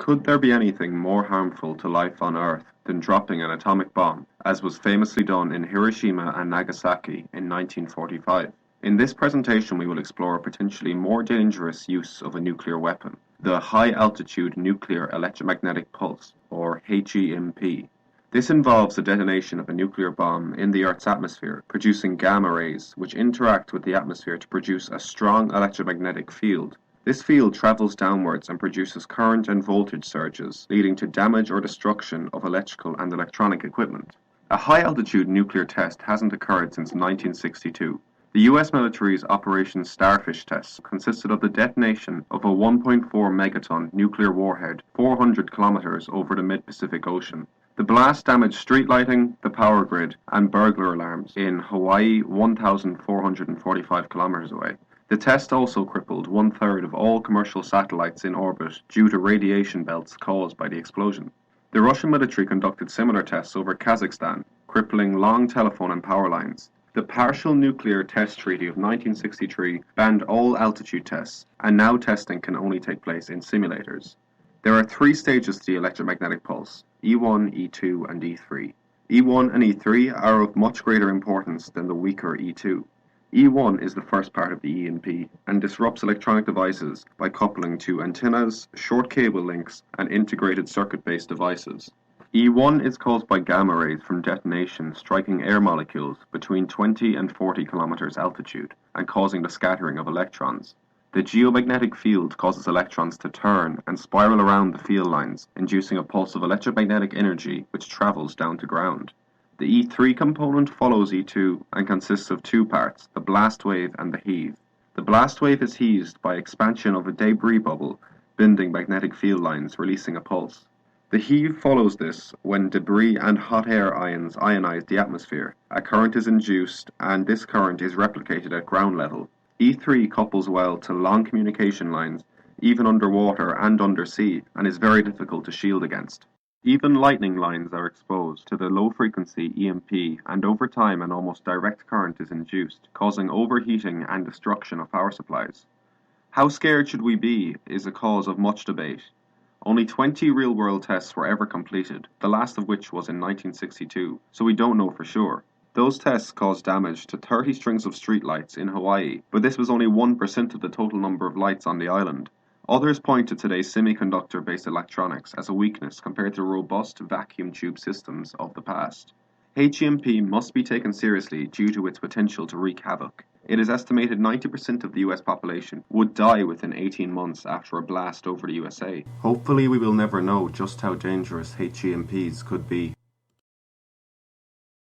Could there be anything more harmful to life on Earth than dropping an atomic bomb, as was famously done in Hiroshima and Nagasaki in 1945? In this presentation we will explore a potentially more dangerous use of a nuclear weapon, the High-Altitude Nuclear Electromagnetic Pulse, or HEMP. This involves the detonation of a nuclear bomb in the Earth's atmosphere, producing gamma rays which interact with the atmosphere to produce a strong electromagnetic field. This field travels downwards and produces current and voltage surges, leading to damage or destruction of electrical and electronic equipment. A high-altitude nuclear test hasn't occurred since 1962. The US military's Operation Starfish test consisted of the detonation of a 1.4 megaton nuclear warhead 400 kilometers over the mid-Pacific Ocean. The blast damaged street lighting, the power grid, and burglar alarms in Hawaii 1,445 kilometers away. The test also crippled one-third of all commercial satellites in orbit due to radiation belts caused by the explosion. The Russian military conducted similar tests over Kazakhstan, crippling long telephone and power lines. The Partial Nuclear Test Treaty of 1963 banned all altitude tests, and now testing can only take place in simulators. There are three stages to the electromagnetic pulse: E1, E2, and E3. E1 and E3 are of much greater importance than the weaker E2. E1 is the first part of the EMP and disrupts electronic devices by coupling to antennas, short cable links, and integrated circuit-based devices. E1 is caused by gamma rays from detonation striking air molecules between 20 and 40 kilometers altitude and causing the scattering of electrons. The geomagnetic field causes electrons to turn and spiral around the field lines, inducing a pulse of electromagnetic energy which travels down to ground. The E3 component follows E2 and consists of two parts, the blast wave and the heave. The blast wave is heaved by expansion of a debris bubble, bending magnetic field lines, releasing a pulse. The heave follows this when debris and hot air ions ionize the atmosphere. A current is induced, and this current is replicated at ground level. E3 couples well to long communication lines, even underwater and undersea, and is very difficult to shield against. Even lightning lines are exposed to the low-frequency EMP, and over time an almost direct current is induced, causing overheating and destruction of power supplies. How scared should we be is a cause of much debate. Only 20 real-world tests were ever completed, the last of which was in 1962, so we don't know for sure. Those tests caused damage to 30 strings of streetlights in Hawaii, but this was only 1% of the total number of lights on the island. Others point to today's semiconductor-based electronics as a weakness compared to robust vacuum tube systems of the past. HEMP must be taken seriously due to its potential to wreak havoc. It is estimated 90% of the US population would die within 18 months after a blast over the USA. Hopefully we will never know just how dangerous HEMPs could be.